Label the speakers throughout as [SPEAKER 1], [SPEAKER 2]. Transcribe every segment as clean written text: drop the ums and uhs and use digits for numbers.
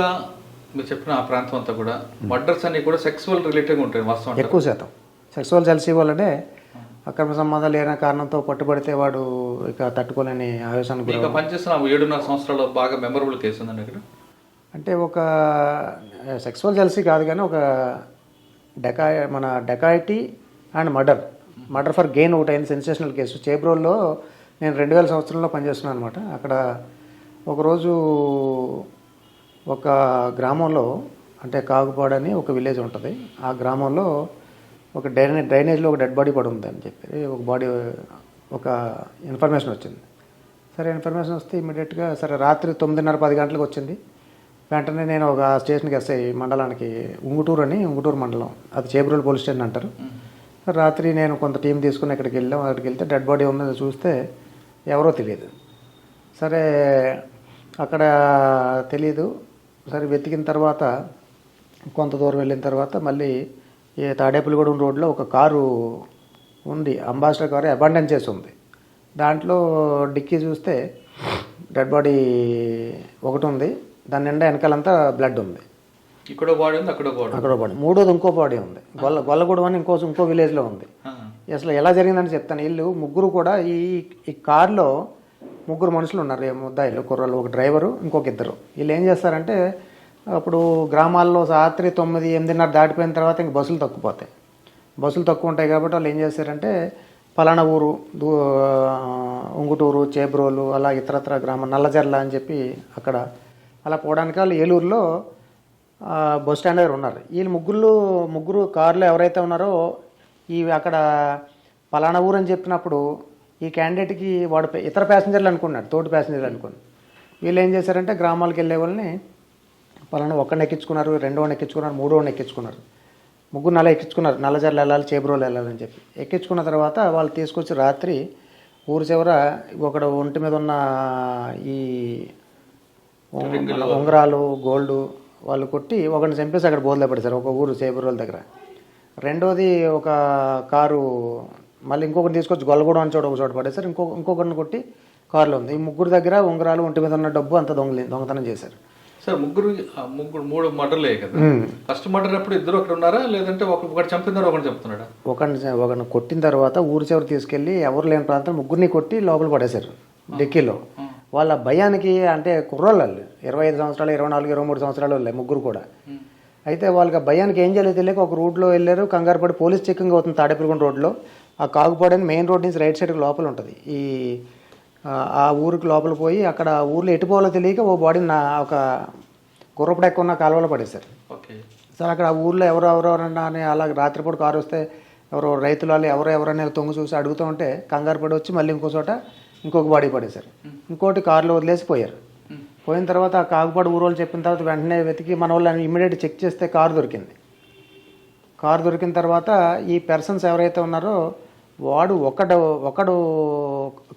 [SPEAKER 1] ఎక్కువగా మీరు చెప్పిన ఆ ప్రాంతం అంతా కూడా మర్డర్స్ అన్ని కూడా సెక్సువల్ రిలేటెడ్గా ఉంటాయి వాస్తవం.
[SPEAKER 2] ఎక్కువ శాతం సెక్సువల్ జెలసీ వల్లనే అక్రమ సంబంధాలు లేని కారణంతో పట్టుబడితే వాడు ఇక తట్టుకోలేని ఆవేశానికి
[SPEAKER 1] మీకు పనిచేసిన 7.5 సంవత్సరాలు బాగా మెమరబుల్ కేసు ఉందండి ఇక్కడ.
[SPEAKER 2] అంటే ఒక సెక్సువల్ జెలసీ కాదు కానీ ఒక dacoity and murder for gain ఒకటి అయింది సెన్సేషనల్ కేసు. చేబ్రోల్లో నేను 2000 సంవత్సరంలో పనిచేస్తున్నాను అనమాట. అక్కడ ఒకరోజు ఒక గ్రామంలో అంటే కాగుపాడని ఒక విలేజ్ ఉంటుంది. ఆ గ్రామంలో ఒక డ్రైనేజ్లో ఒక డెడ్ బాడీ పడి ఉంది అని చెప్పి ఒక ఇన్ఫర్మేషన్ వచ్చింది. సరే ఇన్ఫర్మేషన్ వస్తే ఇమీడియట్గా సరే రాత్రి 9:30-10 గంటలకు వచ్చింది. వెంటనే నేను ఒక స్టేషన్కి ఎస్ఐ మండలానికి ఉంగుటూరు మండలం, అది చేబ్రోలు పోలీస్ స్టేషన్ అంటారు. రాత్రి నేను కొంత టీం తీసుకుని అక్కడికి వెళ్తే డెడ్ బాడీ ఉన్నది చూస్తే ఎవరో తెలియదు. సరే అక్కడ తెలియదు. సరే వెతికిన తర్వాత కొంత దూరం వెళ్ళిన తర్వాత మళ్ళీ తాడేపల్లిగూడెం రోడ్లో ఒక కారు ఉంది, అంబాసిడర్ కారు అబాండన్ చేసి ఉంది. దాంట్లో డిక్కీ చూస్తే డెడ్ బాడీ ఒకటి ఉంది, దాని నిండా వెనకాలంతా బ్లడ్ ఉంది.
[SPEAKER 1] ఇక్కడ బాడీ ఉంది, అక్కడ
[SPEAKER 2] బాడీ, మూడోది ఇంకో బాడీ ఉంది, గొల్లగూడెం అని ఇంకో విలేజ్లో ఉంది. అసలు ఎలా జరిగిందని చెప్తాను. వీళ్ళు ముగ్గురు కూడా ఈ కారులో ముగ్గురు మనుషులు ఉన్నారు, ముద్దాయిలు కుర్రలు, ఒక డ్రైవరు ఇంకొక ఇద్దరు. వీళ్ళు ఏం చేస్తారంటే అప్పుడు గ్రామాల్లో రాత్రి 9-8:30 దాటిపోయిన తర్వాత ఇంక బస్సులు తక్కువ ఉంటాయి కాబట్టి వాళ్ళు ఏం చేస్తారంటే పలానా ఊరు ఉంగుటూరు, చేబ్రోలు, అలా ఇతరత్ర గ్రామం నల్లజర్ల అని చెప్పి అక్కడ అలా పోవడానికి వాళ్ళు ఏలూరులో బస్ స్టాండ్ దగ్గర ఉన్నారు. వీళ్ళు ముగ్గురు కారులో ఎవరైతే ఉన్నారో అక్కడ పలానా ఊరు అని చెప్పినప్పుడు ఈ క్యాండిడేట్కి వాడు ఇతర ప్యాసింజర్లు అనుకున్నాడు, తోటి ప్యాసింజర్లు అనుకుని. వీళ్ళు ఏం చేశారంటే గ్రామాలకు వెళ్ళే వాళ్ళని పలానా ఒక్కడిని ఎక్కించుకున్నారు, రెండోని ఎక్కించుకున్నారు, మూడోని ఎక్కించుకున్నారు, ముగ్గురు ఎక్కించుకున్నారు. నల్లజర్ల వెళ్ళాలి, చేబ్రోలు వెళ్ళాలని చెప్పి ఎక్కించుకున్న తర్వాత వాళ్ళు తీసుకొచ్చి రాత్రి ఊరు చివర ఒకడు ఒంటి మీద ఉన్న ఈ ఉంగరాలు గోల్డ్ వాళ్ళు కొట్టి ఒకరిని చంపేసి అక్కడ బోధలో పడేశారు ఒక ఊరు చేబ్రోల దగ్గర. రెండోది ఒక కారు మళ్ళీ ఇంకొకటి తీసుకొచ్చి గొల్లగూడెం అని ఒక చోట పడేశారు. ఇంకొకరిని కొట్టి కారులో ఉంది. ఈ ముగ్గురు దగ్గర ఉంగరాలు, ఒంటి మీద ఉన్న డబ్బు అంతా దొంగతనం చేశారు.
[SPEAKER 1] సార్ మూడు మర్డర్లే కదా. ఫస్ట్ మర్డర్ అప్పుడు ఇద్దరు అక్కడ ఉన్నారా, లేదంటే ఒకటి చంపినారు, ఒకటి చెప్తున్నాడా?
[SPEAKER 2] ఒకరిని కొట్టిన తర్వాత ఊరు చివరి తీసుకెళ్లి ఎవరు లేని ప్రాంతం ముగ్గురిని కొట్టి లోపల పడేశారు డిక్కీలో. వాళ్ళ భయానికి అంటే కుర్రోళ్ళు 25 సంవత్సరాలు, 24, 23 సంవత్సరాలు వాళ్ళే ముగ్గురు కూడా. అయితే వాళ్ళకి ఆ భయానికి ఏం చేయాలో తెలియక ఒక రూట్లో వెళ్ళారు. కంగారు పడి పోలీస్ చెకింగ్ అవుతుంది తాడేపల్లిగూడెం రోడ్లో. ఆ కాగుపాడని మెయిన్ రోడ్ నుంచి రైట్ సైడ్కి లోపల ఉంటుంది. ఆ ఊరికి లోపల పోయి అక్కడ ఊర్లో ఎటుపోవాలో తెలియక ఓ బాడీని ఒక గుర్రపు డెక్క ఉన్న కాలువలో పడేశారు. సరే అక్కడ ఆ ఊర్లో ఎవరెవరన్నా అని అలా రాత్రిపూట కారు వస్తే రైతులు వాళ్ళు ఎవరెవరనే తొంగి చూసి అడుగుతూ ఉంటే కంగారు పడి వచ్చి మళ్ళీ ఇంకో చోట ఇంకొక బాడీ పడేశారు. ఇంకోటి కారులో వదిలేసి పోయారు. పోయిన తర్వాత ఆ కాగుపాడు ఊరోళ్ళు చెప్పిన తర్వాత వెంటనే వెతికి మన వాళ్ళు ఇమ్మీడియట్ చెక్ చేస్తే కారు దొరికింది. కారు దొరికిన తర్వాత ఈ పర్సన్స్ ఎవరైతే ఉన్నారో వాడు ఒకడు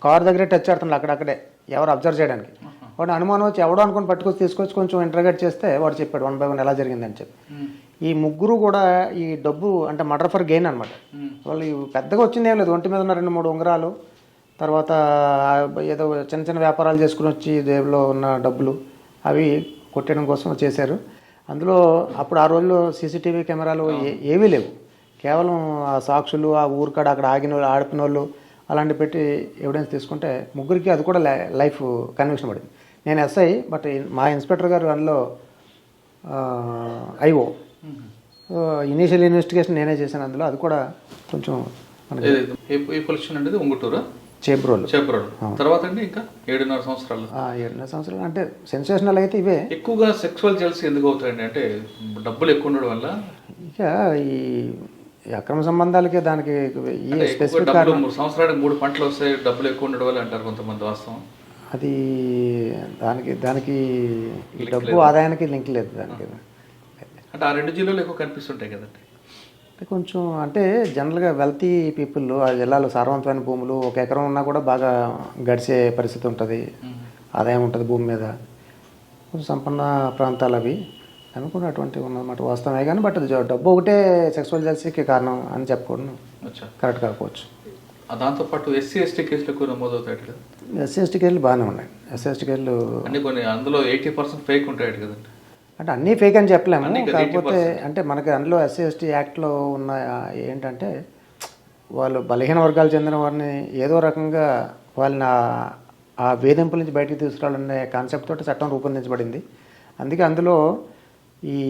[SPEAKER 2] కారు దగ్గరే టచ్ ఆడుతున్నాడు అక్కడక్కడే ఎవరు అబ్జర్వ్ చేయడానికి. వాడు అనుమానం వచ్చి ఎవడో అనుకుని పట్టుకొచ్చి తీసుకొచ్చి కొంచెం ఇంటర్గేట్ చేస్తే వాడు చెప్పాడు 1 by 1 ఎలా జరిగిందని చెప్పి. ఈ ముగ్గురు కూడా ఈ డబ్బు అంటే మర్డర్ ఫర్ గెయిన్ అనమాట. వాళ్ళు పెద్దగా వచ్చింది ఏం లేదు, ఒంటి మీద ఉన్న 2-3 ఉంగరాలు, తర్వాత ఏదో చిన్న వ్యాపారాలు చేసుకుని వచ్చి జేబులో ఉన్న డబ్బులు అవి కొట్టడం కోసం చేశారు. అందులో అప్పుడు ఆ రోజుల్లో సీసీటీవీ కెమెరాలు ఏవీ లేవు, కేవలం ఆ సాక్షులు, ఆ ఊరికాడ అక్కడ ఆడిపిన వాళ్ళు అలాంటి పెట్టి ఎవిడెన్స్ తీసుకుంటే ముగ్గురికి అది కూడా లైఫ్ కన్విక్షన్ పడింది. నేను ఎస్ఐ, బట్ మా ఇన్స్పెక్టర్ గారు అందులో ఐఓ. ఇనీషియల్ ఇన్వెస్టిగేషన్ నేనే చేశాను అందులో. అది కూడా కొంచెం చేబ్రోలు
[SPEAKER 1] తర్వాత అండి ఇంకా 7.5 సంవత్సరాలు.
[SPEAKER 2] 7.5 సంవత్సరాలు అంటే సెన్సేషనల్ అయితే ఇవే.
[SPEAKER 1] ఎక్కువగా సెక్సువల్ జెలసీ ఎందుకు అవుతాయండి? అంటే డబ్బులు ఎక్కువ ఉండడం వల్ల?
[SPEAKER 2] ఇక ఈ అక్రమ సంబంధాలకే దానికి ఈ స్పెసిఫిక్
[SPEAKER 1] 3 సంవత్సరానికి 3 పంటలు వస్తాయి, డబ్బులు ఎక్కువ ఉండడం వల్ల అంటారు కొంతమంది. వాస్తవం
[SPEAKER 2] అది దానికి డబ్బు ఆదాయానికి లింక్ లేదు దానికి.
[SPEAKER 1] అంటే ఆ 2 జిల్లాలు ఎక్కువ కనిపిస్తుంటాయి కదండి.
[SPEAKER 2] కొంచెం అంటే జనరల్గా వెల్తీ పీపుల్ ఆ జిల్లాలో సారవంతమైన భూములు 1 ఎకరం ఉన్నా కూడా బాగా గడిచే పరిస్థితి ఉంటుంది, ఆదాయం ఉంటుంది భూమి మీద. కొంచెం సంపన్న ప్రాంతాలు అవి అనుకుని అటువంటివి ఉన్నమాట వాస్తవమే. కానీ బట్ డబ్బు ఒకటే సెక్సువల్ జెలసీకి కారణం అని చెప్పుకోవడం కరెక్ట్ కాకపోవచ్చు.
[SPEAKER 1] దాంతోపాటు SC/ST కేసులు ఎక్కువ నమోదవుతాయి కదా?
[SPEAKER 2] SC/ST కేసులు బాగానే ఉన్నాయి. SC/ST కేసులు
[SPEAKER 1] అన్ని కొన్ని అందులో 80% ఫేక్ ఉంటాయి కదండి.
[SPEAKER 2] అంటే అన్నీ ఫేక్ అని చెప్పలేము.
[SPEAKER 1] అన్నీ కదా,
[SPEAKER 2] కాకపోతే అంటే మనకి అందులో ఎస్సీ యాక్ట్లో ఉన్న ఏంటంటే వాళ్ళు బలహీన వర్గాలు చెందిన వారిని ఏదో రకంగా వాళ్ళని ఆ వేధింపుల నుంచి బయటికి తీసుకురావాలనే కాన్సెప్ట్ తోటి చట్టం రూపొందించబడింది. అందుకే అందులో ఈ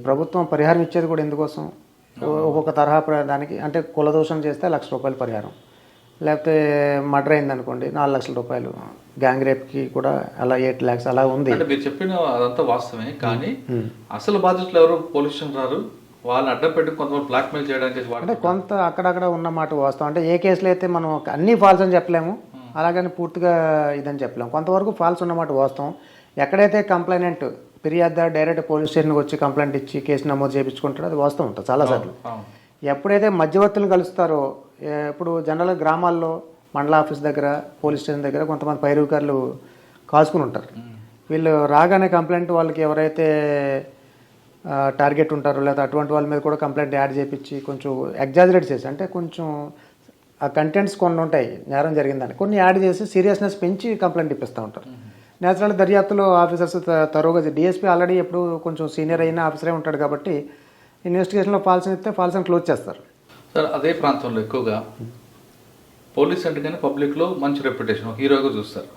[SPEAKER 2] ప్రభుత్వం పరిహారం ఇచ్చేది కూడా ఎందుకోసం, ఒక్కొక్క తరహా దానికి అంటే కులదోషం చేస్తే ₹1,00,000 పరిహారం, లేకపోతే మర్డర్ అయింది అనుకోండి ₹4,00,000, గ్యాంగ్ రేప్కి కూడా అలా 8 lakhs అలా ఉంది.
[SPEAKER 1] అంటే మీరు చెప్పిన అదంతా వాస్తవమే, కానీ అసలు బాధితులు ఎవరు పోలీస్ స్టేషన్ రారు, వాళ్ళని అడ్డం పెట్టి కొంతమంది బ్లాక్మెయిల్ చేయడానికి
[SPEAKER 2] అంటే కొంత అక్కడక్కడ ఉన్నమాట వాస్తవం. అంటే ఏ కేసులో అయితే మనం అన్నీ ఫాల్స్ అని చెప్పలేము, అలాగని పూర్తిగా ఇదని చెప్పలేము. కొంతవరకు ఫాల్స్ ఉన్నమాట వాస్తవం. ఎక్కడైతే కంప్లైనెంట్ ఫిర్యాదు డైరెక్ట్ పోలీస్ స్టేషన్కి వచ్చి కంప్లైంట్ ఇచ్చి కేసు నమోదు చేయించుకుంటారో అది వాస్తవం ఉంటుంది చాలాసార్లు. ఎప్పుడైతే మధ్యవర్తులు కలుస్తారో, ఇప్పుడు జనరల్ గ్రామాల్లో మండల ఆఫీస్ దగ్గర పోలీస్ స్టేషన్ దగ్గర కొంతమంది పైరవికారులు కాసుకుని ఉంటారు. వీళ్ళు రాగానే కంప్లైంట్ వాళ్ళకి ఎవరైతే టార్గెట్ ఉంటారో లేదా అటువంటి వాళ్ళ మీద కూడా కంప్లైంట్ యాడ్ చేయించి కొంచెం ఎగ్జాజరేట్ చేసి, అంటే కొంచెం ఆ కంటెంట్స్ కొన్ని ఉంటాయి నేరం జరిగిందని కొన్ని యాడ్ చేసి సీరియస్నెస్ పెంచి కంప్లైంట్ ఇప్పిస్తూ ఉంటారు. నేచురల్ దర్యాప్తులో ఆఫీసర్స్ తరువుగా డిఎస్పీ ఆల్రెడీ ఎప్పుడు కొంచెం సీనియర్ అయిన ఆఫీసరే ఉంటాడు కాబట్టి ఇన్వెస్టిగేషన్లో ఫాల్స్ ఇస్తే ఫాల్స్ అని క్లోజ్ చేస్తారు.
[SPEAKER 1] సార్ అదే ప్రాంతంలో ఎక్కువగా పోలీస్ అంటే కానీ పబ్లిక్లో మంచి రెప్యుటేషన్, ఒక హీరోగా చూస్తారు.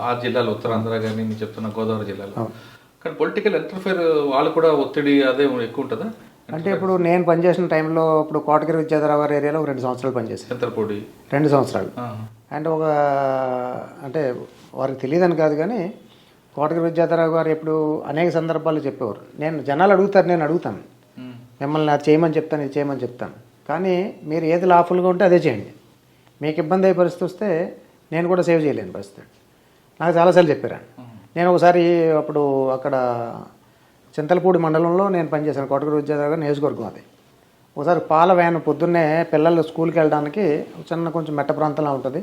[SPEAKER 1] ఆ జిల్లాలో ఉత్తరాంధ్ర కానీ మీరు చెప్తున్న గోదావరి జిల్లాలో, కానీ పొలిటికల్ ఇంటర్ఫేర్ వాళ్ళు కూడా ఒత్తిడి అదే ఎక్కువ ఉంటుందా?
[SPEAKER 2] అంటే ఇప్పుడు నేను పనిచేసిన టైంలో ఇప్పుడు కోటగిరి విద్యాధరరావు గారి ఏరియాలో 2 సంవత్సరాలు పనిచేశాను.
[SPEAKER 1] చింతలపూడి
[SPEAKER 2] 2 సంవత్సరాలు. అండ్ అంటే వారికి తెలియదని కాదు కానీ కోటగిరి విద్యాధరరావు గారు ఎప్పుడు అనేక సందర్భాలు చెప్పేవారు, నేను జనాలు అడుగుతారు, నేను అడుగుతాను, మిమ్మల్ని అది చేయమని చెప్తాను, ఇది చేయమని చెప్తాను, కానీ మీరు ఏది లాఫుల్గా ఉంటే అదే చేయండి, మీకు ఇబ్బంది అయ్యే పరిస్థితి వస్తే నేను కూడా సేవ్ చేయలేని పరిస్థితి నాకు చాలాసార్లు చెప్పారు. నేను ఒకసారి అప్పుడు అక్కడ చింతలపూడి మండలంలో నేను పనిచేశాను, కోటగిరి విద్యాధరరావు గారి నియోజకవర్గం అది. ఒకసారి పాల వ్యాన్ పొద్దున్నే పిల్లలు స్కూల్కి వెళ్ళడానికి చిన్న కొంచెం మెట్ట ప్రాంతంలో ఉంటుంది,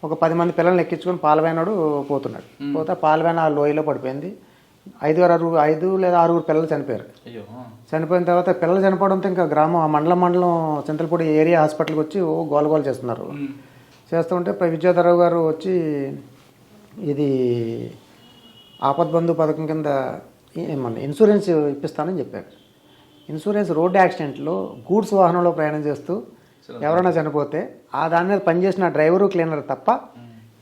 [SPEAKER 2] ఒక 10 మంది పిల్లల్ని ఎక్కించుకొని పాల వ్యానుడు పోతున్నాడు. పోతే పాల వ్యాన్ ఆ లోయలో పడిపోయింది. 5 లేదా 6 పిల్లలు చనిపోయారు. చనిపోయిన తర్వాత పిల్లలు చనిపోవడంతో ఇంకా గ్రామం ఆ మండలం చింతలపూడి ఏరియా హాస్పిటల్కి వచ్చి గోలగోలు చేస్తున్నారు. చేస్తుంటే విద్యాధరరావు గారు వచ్చి ఇది ఆపద్బంధు పథకం కింద ఇన్సూరెన్స్ ఇప్పిస్తానని చెప్పారు. ఇన్సూరెన్స్ రోడ్డు యాక్సిడెంట్లో గూడ్స్ వాహనంలో ప్రయాణం చేస్తూ ఎవరైనా చనిపోతే ఆ దాని మీద పనిచేసిన డ్రైవరు క్లీనర్ తప్ప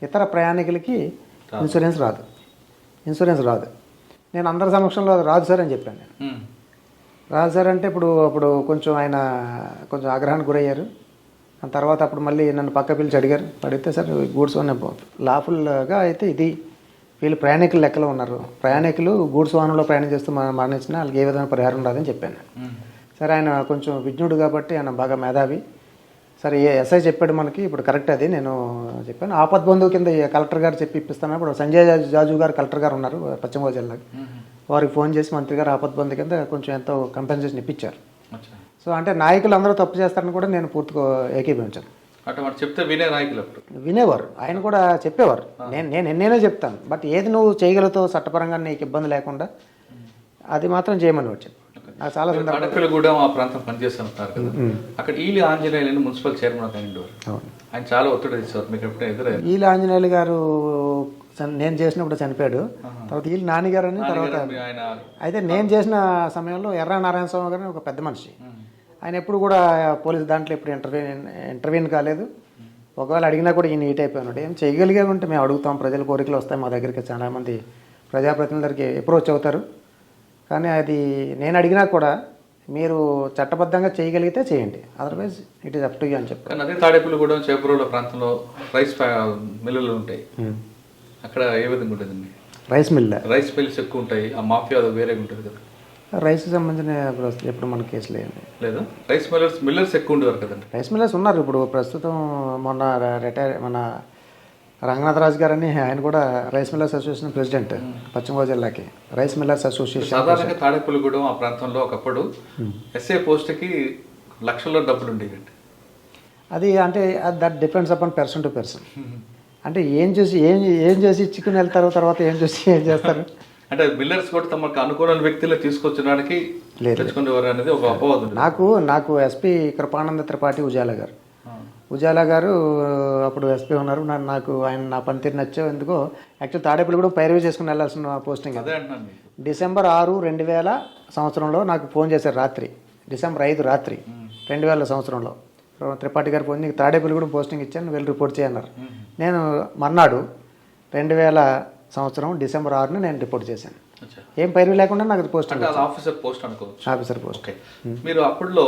[SPEAKER 2] ఇతర ప్రయాణికులకి ఇన్సూరెన్స్ రాదు. నేను అందరి సమక్షంలో రాదు సార్ అని చెప్పాను. నేను రాదు సార్ అంటే అప్పుడు కొంచెం ఆయన కొంచెం ఆగ్రహానికి గురయ్యారు. ఆ తర్వాత అప్పుడు మళ్ళీ నన్ను పక్క పిలిచి అడిగితే సార్ గూడ్స్ లాఫుల్గా అయితే ఇది వీళ్ళు ప్రయాణికులు లెక్కలో ఉన్నారు, ప్రయాణికులు గూడ్స్ వాహనంలో ప్రయాణం చేస్తూ మరణించినా వాళ్ళకి ఏ విధమైన పరిహారం రాదని చెప్పాను. సరే ఆయన కొంచెం విజ్ఞుడు కాబట్టి ఆయన బాగా మేధావి, సరే ఎస్ఐ చెప్పాడు మనకి ఇప్పుడు కరెక్ట్ అది నేను చెప్పాను. ఆపద్బంధువు కింద కలెక్టర్ గారు చెప్పి ఇప్పిస్తాను. ఇప్పుడు సంజయ్ జాజు గారు కలెక్టర్ గారు ఉన్నారు పశ్చిమ గోదావరి జిల్లాకి, వారికి ఫోన్ చేసి మంత్రి గారు ఆపద్బంధు కింద కొంచెం ఎంతో కంపెన్సేషన్ ఇప్పించారు. సో అంటే నాయకులు అందరూ తప్పు చేస్తారని కూడా నేను పూర్తిగా ఏకీభవించాను.
[SPEAKER 1] అంటే వాడు చెప్తే వినే నాయకులు అప్పుడు
[SPEAKER 2] వినేవారు, ఆయన కూడా చెప్పేవారు, నేను ఎన్నైనా చెప్తాను, బట్ ఏది నువ్వు చేయగలుగుతావు చట్టపరంగా నీకు ఇబ్బంది లేకుండా అది మాత్రం చేయమని వచ్చాను. నాకు చాలా
[SPEAKER 1] సందర్భాలు కూడా ఆ ప్రాంతం పనిచేస్తున్నారు కదా, అక్కడ ఈలి ఆంజనేయులు మున్సిపల్ చైర్మన్ ఆయన చాలా ఒత్తిడి ఇచ్చారు మీకు ఎప్పుడైనా ఎదురయ్యారు?
[SPEAKER 2] ఈలి ఆంజనేయులు గారు నేను చేసినప్పుడు చనిపోయాడు. తర్వాత ఈలి నాన్నగారు అని తర్వాత అయితే నేను చేసిన సమయంలో ఎర్ర నారాయణ స్వామి గారు ఒక పెద్ద మనిషి, ఆయన ఎప్పుడు కూడా పోలీసు దాంట్లో ఎప్పుడు ఇంటర్వ్యూన్ కాలేదు. ఒకవేళ అడిగినా కూడా ఈయన ఈట్ అయిపోయినాడు. ఏం చేయగలిగే ఉంటే మేము అడుగుతాం, ప్రజల కోరికలు వస్తాయి మా దగ్గరికి, చాలామంది ప్రజాప్రతినిధులకి అప్రోచ్ అవుతారు, కానీ అది నేను అడిగినా కూడా మీరు చట్టబద్ధంగా చేయగలిగితే చేయండి, otherwise it is up to you అని చెప్పారు.
[SPEAKER 1] అదే తాడేపల్లిగూడెం చేబ్రోలు ప్రాంతంలో రైస్ మిల్లులు ఉంటాయి, అక్కడ ఏ విధంగా ఉంటుందండి?
[SPEAKER 2] రైస్
[SPEAKER 1] మిల్స్ ఎక్కువ ఉంటాయి, ఆ మాఫియా వేరేగా ఉంటుంది కదా.
[SPEAKER 2] రైస్కి సంబంధించిన ఎప్పుడు మన కేసులు ఏంటి
[SPEAKER 1] లేదా? రైస్ మిల్లర్స్ ఎక్కువ ఉండేవారు కదండి.
[SPEAKER 2] రైస్ మిల్లర్స్ ఉన్నారు. ఇప్పుడు ప్రస్తుతం మన రంగనాథరాజు గారని ఆయన కూడా రైస్ మిల్లర్స్ అసోసియేషన్ ప్రెసిడెంట్ పశ్చిమ గోదావరి జిల్లాకి. రైస్ మిల్లర్స్ అసోసియేషన్
[SPEAKER 1] సాధారణంగా తాడేపల్లిగూడెం ఆ ప్రాంతంలో ఒకప్పుడు ఎస్ఏ పోస్ట్కి లక్షల్లో డబ్బులు ఉండేవి.
[SPEAKER 2] అది అంటే that depends upon person to person. అంటే ఏం చేసి ఇచ్చుకుని వెళ్తారు, తర్వాత ఏం చేస్తారు.
[SPEAKER 1] అంటే మిల్లర్స్ కూడా తమకు అనుకూల వ్యక్తులు తీసుకొచ్చడానికి తెచ్చుకునేవారు అనేది ఒక అపవాదం.
[SPEAKER 2] నాకు ఎస్పీ కృపానంద త్రిపాఠి ఉజాల గారు ఉజాలా గారు అప్పుడు ఎస్పీ ఉన్నారు. నాకు ఆయన నా పనితీరు నచ్చో ఎందుకో యాక్చువల్ తాడేపల్లి కూడా పైరవీ చేసుకుని వెళ్ళాల్సిన పోస్టింగ్.
[SPEAKER 1] అదే అంటున్నాను మీకు.
[SPEAKER 2] డిసెంబర్ 6, 2000 సంవత్సరంలో నాకు ఫోన్ చేశారు రాత్రి. డిసెంబర్ 5 రాత్రి 2000 సంవత్సరంలో త్రిపాఠి గారు ఫోన్, నీకు తాడేపల్లి కూడా పోస్టింగ్ ఇచ్చాను, వెళ్ళి రిపోర్ట్ చేయన్నారు. నేను మర్నాడు 2000 సంవత్సరం డిసెంబర్ 6న నేను రిపోర్ట్ చేశాను. ఏం పైరు లేకుండా నాకు పోస్టింగ్.
[SPEAKER 1] ఆఫీసర్ పోస్ట్ అనుకోవచ్చు.
[SPEAKER 2] Officer post.
[SPEAKER 1] మీరు అప్పుడులో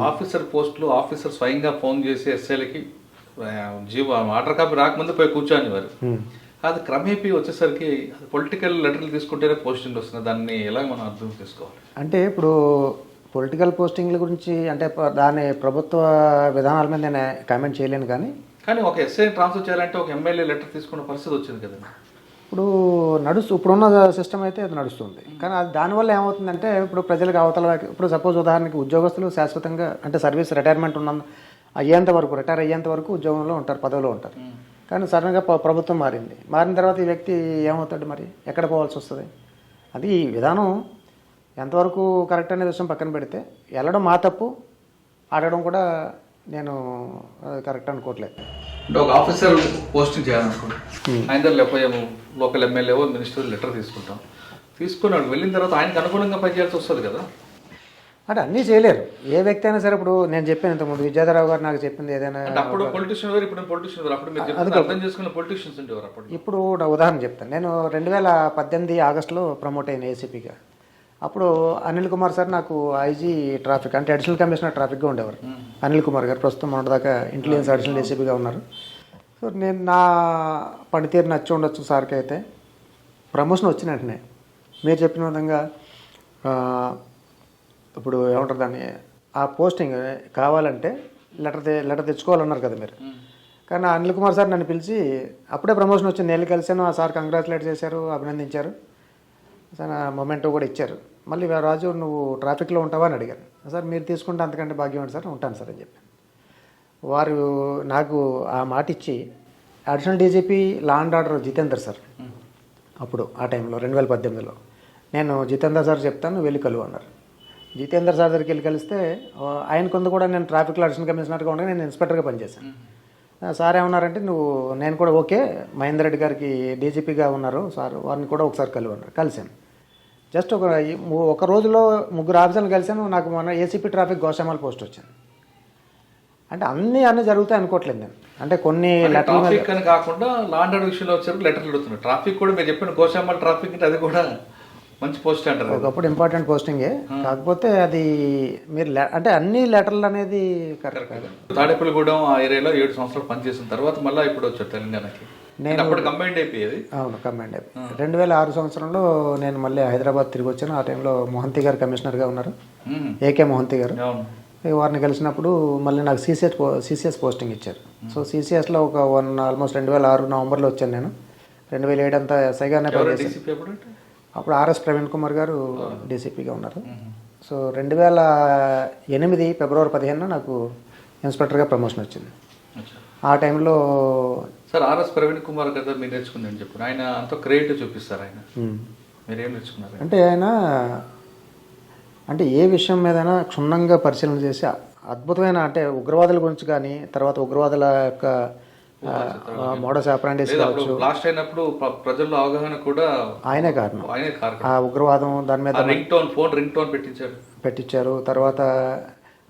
[SPEAKER 1] ఆఫీసర్ పోస్టులు ఆఫీసర్ స్వయంగా ఫోన్ చేసి ఎస్ఐలకి ఆర్డర్ కాపీ రాకముందు పోయి కూర్చొని వారు. అది క్రమేపీ వచ్చేసరికి అది పొలిటికల్ లెటర్లు తీసుకుంటేనే పోస్టింగ్ వస్తుంది. దాన్ని ఎలా మనం అర్థం చేసుకోవాలి?
[SPEAKER 2] అంటే ఇప్పుడు పొలిటికల్ పోస్టింగ్ల గురించి అంటే దాని ప్రభుత్వ విధానాల మీద నేను కామెంట్ చేయలేను. కానీ
[SPEAKER 1] ఒక ఎస్ఐ ట్రాన్స్ఫర్ చేయాలంటే ఒక ఎమ్మెల్యే లెటర్ తీసుకున్న పరిస్థితి వచ్చింది కదా.
[SPEAKER 2] ఇప్పుడు ఇప్పుడున్న సిస్టమ్ అయితే అది నడుస్తుంది. కానీ అది దానివల్ల ఏమవుతుందంటే ఇప్పుడు ప్రజలకు అవతల ఇప్పుడు సపోజ్ ఉదాహరణకి ఉద్యోగస్తులు శాశ్వతంగా అంటే సర్వీస్ రిటైర్మెంట్ రిటైర్ అయ్యేంత వరకు ఉద్యోగంలో ఉంటారు, పదవిలో ఉంటారు. కానీ సడన్గా ప్రభుత్వం మారిన తర్వాత ఈ వ్యక్తి ఏమవుతాడు, మరి ఎక్కడ పోవాల్సి వస్తుంది? అది ఈ విధానం ఎంతవరకు కరెక్ట్ అనే విషయం పక్కన పెడితే వెళ్ళడం మా తప్పు, ఆడడం కూడా నేను కరెక్ట్ అనుకోవట్లేదు.
[SPEAKER 1] అంటే ఒక ఆఫీసర్ పోస్టింగ్ చేయాలనుకుంటాం, ఆయన దగ్గర లేకపోతే లోకల్ ఎమ్మెల్యేవో మినిస్టర్ లెటర్ తీసుకున్నాడు, వెళ్ళిన తర్వాత ఆయనకు అనుకూలంగా పనిచేయాల్సి వస్తుంది కదా.
[SPEAKER 2] అంటే అన్నీ చేయలేరు. ఏ వ్యక్తి అయినా సరే. ఇప్పుడు నేను చెప్పాను ఇంతకుముందు విద్యాధరరావు గారు నాకు చెప్పింది ఏదైనా.
[SPEAKER 1] అప్పుడు పొలిటీషియన్ వేరు, ఇప్పుడు పొలిటీషియన్ వేరు. అప్పుడు మీరు అర్థం చేసుకున్న పొలిటీషియన్స్ ఉండేవారు అప్పుడు.
[SPEAKER 2] ఇప్పుడు నా ఉదాహరణ చెప్తాను. నేను 2018 ఆగస్టులో ప్రమోట్ అయిన ఏసీపీగా. అప్పుడు అనిల్ కుమార్ సార్ నాకు ఐజీ ట్రాఫిక్ అంటే అడిషనల్ కమిషనర్ ట్రాఫిక్గా ఉండేవారు. అనిల్ కుమార్ గారు ప్రస్తుతం మొన్నటిదాకా ఇంటెలిజెన్స్ అడిషనల్ ఏసీపీగా ఉన్నారు. సో నేను నా పనితీరు నచ్చి ఉండొచ్చు సార్కి. అయితే ప్రమోషన్ వచ్చిన వెంటనే మీరు చెప్పిన విధంగా ఇప్పుడు ఏమంటారు దాన్ని, ఆ పోస్టింగ్ కావాలంటే లెటర్ తెచ్చుకోవాలన్నారు కదా మీరు. కానీ అనిల్ కుమార్ సార్ నన్ను పిలిచి అప్పుడే ప్రమోషన్ వచ్చింది, నేను కలిశాను. ఆ సార్ కంగ్రాచులేట్ చేశారు, అభినందించారు, మొమెంటో కూడా ఇచ్చారు. మళ్ళీ రాజు నువ్వు ట్రాఫిక్లో ఉంటావా అని అడిగారు. సార్ మీరు తీసుకుంటే అంతకంటే భాగ్యం ఏంటి సార్, ఉంటాను సార్ అని చెప్పాను. వారు నాకు ఆ మాట ఇచ్చి additional DGP law and order Jitender sir అప్పుడు ఆ టైంలో 2018లో నేను జితేందర్ సార్ చెప్తాను వెళ్ళి కలువు అన్నారు. జితేందర్ సార్ దగ్గరికి వెళ్ళి కలిస్తే ఆయన కొంత కూడా నేను ట్రాఫిక్లో అడిషనల్ కమిషనర్గా ఉండగా నేను ఇన్స్పెక్టర్గా పనిచేశాను. సార్ ఏమన్నారంటే నేను కూడా ఓకే, మహేందర్ రెడ్డి గారికి డీజీపీగా ఉన్నారు సార్, వారిని కూడా ఒకసారి కలువు అన్నారు. కలిశాను. జస్ట్ ఒక రోజులో 3 ఆఫీసర్లు కలిశాను. నాకు మన ఏసీపీ ట్రాఫిక్ గోషామాల్ పోస్ట్ వచ్చింది. అంటే అన్నీ జరుగుతాయి అనుకోవట్లేదు నేను. అంటే కొన్ని
[SPEAKER 1] ట్రాఫిక్ అని కాకుండా లా అండ్ ఆర్డర్ విషయంలో వచ్చారు లెటర్లు అడుగుతున్నారు. ట్రాఫిక్ కూడా మీరు చెప్పిన గోషామాల్ ట్రాఫిక్ అంటే అది కూడా మంచి పోస్ట్ అంటారు.
[SPEAKER 2] ఒకప్పుడు ఇంపార్టెంట్ పోస్టింగే. కాకపోతే అది మీరు అంటే అన్ని లెటర్లు అనేది కరెక్ట్.
[SPEAKER 1] తాడేపల్లిగూడెం ఆ ఏరియాలో 7 సంవత్సరాలు పనిచేసిన తర్వాత మళ్ళీ ఇప్పుడు వచ్చారు తెలంగాణకి. నేను అప్పుడు కంబైండ్ అయిపోయేది.
[SPEAKER 2] అవును, కంబైండ్ అయిపోయి 2006 సంవత్సరంలో నేను మళ్ళీ హైదరాబాద్ తిరిగి వచ్చాను. ఆ టైంలో మోహంతి గారు కమిషనర్గా ఉన్నారు, ఏకే మోహంతి గారు. వారిని కలిసినప్పుడు మళ్ళీ నాకు సిసిఎస్ పోస్టింగ్ ఇచ్చారు. సో సిసిఎస్లో ఆల్మోస్ట్ 2006 నవంబర్లో వచ్చాను నేను. 2007 అంతా ఎస్ఐగానే పనిచేశాను. అప్పుడు ఆర్ఎస్ ప్రవీణ్ కుమార్ గారు డీసీపీగా ఉన్నారు. సో 2008 ఫిబ్రవరి 15న నాకు ఇన్స్పెక్టర్గా ప్రమోషన్ వచ్చింది. ఆ టైంలో
[SPEAKER 1] సార్ ఆర్ఎస్ ప్రవీణ్ కుమార్ గారు మీరు నేర్చుకుందని చెప్పారు. ఆయన అంత క్రియేటివ్ చూపిస్తారు. ఆయన మీరేం నేర్చుకున్నారు?
[SPEAKER 2] అంటే ఏ విషయం మీదైనా క్షుణ్ణంగా పరిశీలన చేసి అద్భుతమైన అంటే ఉగ్రవాదుల గురించి కానీ, తర్వాత ఉగ్రవాదుల యొక్క మోడస్ ఆపరాండిస్ కావచ్చు,
[SPEAKER 1] బ్లాస్ట్ అయినప్పుడు ప్రజల్లో అవగాహన కూడా ఆయనే కారణం.
[SPEAKER 2] ఆ ఉగ్రవాదం దాని మీద
[SPEAKER 1] ఫోన్ రింగ్ టోన్
[SPEAKER 2] పెట్టించారు. తర్వాత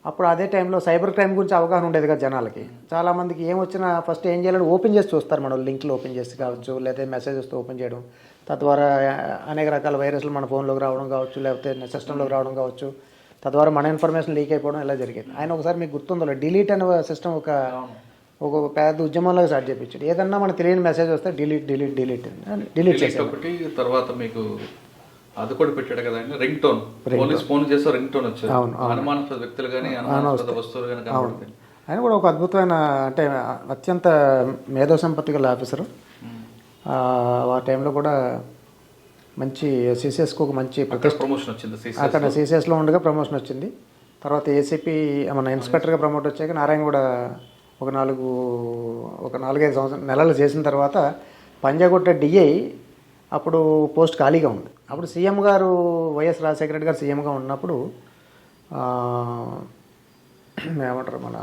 [SPEAKER 2] అప్పుడు అదే టైంలో సైబర్ క్రైమ్ గురించి అవగాహన ఉండేది కదా జనాలకి. చాలామందికి ఏమొచ్చినా ఫస్ట్ ఏం చేయాలని ఓపెన్ చేసి చూస్తారు. మనం లింక్లు ఓపెన్ చేసి కావచ్చు, లేకపోతే మెసేజెస్తో ఓపెన్ చేయడం, తద్వారా అనేక రకాల వైరస్లు మన ఫోన్లోకి రావడం కావచ్చు, లేకపోతే సిస్టంలోకి రావడం కావచ్చు, తద్వారా మన ఇన్ఫర్మేషన్ లీక్ అయిపోవడం ఇలా జరిగేది. ఆయన ఒకసారి మీకు గుర్తుందో డిలీట్ అనే సిస్టమ్ ఒక పెద్ద ఉద్యమంలో స్టార్ట్ చేయించాడు. ఏదన్నా మనకు తెలియని మెసేజ్ వస్తే డిలీట్ చేసి
[SPEAKER 1] ఒకటి తర్వాత మీకు అది కూడా పెట్టాడు కదా రింగ్ టోన్. పోలీస్ ఫోన్ చేస్తే రింగ్ టోన్ వచ్చారు. అనుమానాస్పద వ్యక్తులు కానీ అనుమానాస్పద వస్తువులు కానీ కనబడతాయి.
[SPEAKER 2] ఆయన కూడా ఒక అద్భుతమైన అంటే అత్యంత మేధో సంపత్తి గల ఆఫీసరు. ఆ టైంలో కూడా మంచి సిసిఎస్కు ఒక మంచి
[SPEAKER 1] ప్రమోషన్ వచ్చింది.
[SPEAKER 2] అక్కడ సిసిఎస్లో ఉండగా ప్రమోషన్ వచ్చింది. తర్వాత ఏసీపీ మన ఇన్స్పెక్టర్గా ప్రమోట్ వచ్చాక నారాయణ కూడా ఒక 4-5 నెలలు చేసిన తర్వాత పంజాగుట్ట డిఐ అప్పుడు పోస్ట్ ఖాళీగా ఉంది. అప్పుడు సీఎం గారు వైఎస్ రాజశేఖర రెడ్డి గారు సీఎంగా ఉన్నప్పుడు ఏమంటారు మన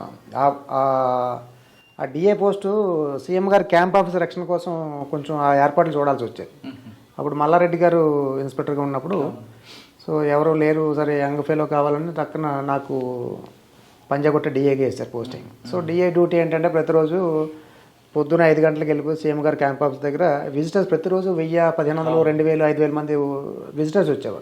[SPEAKER 2] ఆ డిఏ పోస్టు సీఎం గారు క్యాంప్ ఆఫీసర్ రక్షణ కోసం కొంచెం ఆ ఏర్పాట్లు చూడాల్సి వచ్చేది. అప్పుడు మల్లారెడ్డి గారు ఇన్స్పెక్టర్గా ఉన్నప్పుడు సో ఎవరు లేరు, సరే యంగ్ ఫెలో కావాలని టక్కున నాకు పంజాగుట్ట డిఏగా వేస్తారు పోస్టింగ్. సో డిఏ డ్యూటీ ఏంటంటే ప్రతిరోజు పొద్దున 5 గంటలకు వెళ్ళిపోయి సీఎం గారు క్యాంప్ ఆఫీస్ దగ్గర విజిటర్స్ ప్రతిరోజు 1000, 1500, 2000, 5000 మంది విజిటర్స్ వచ్చేవారు.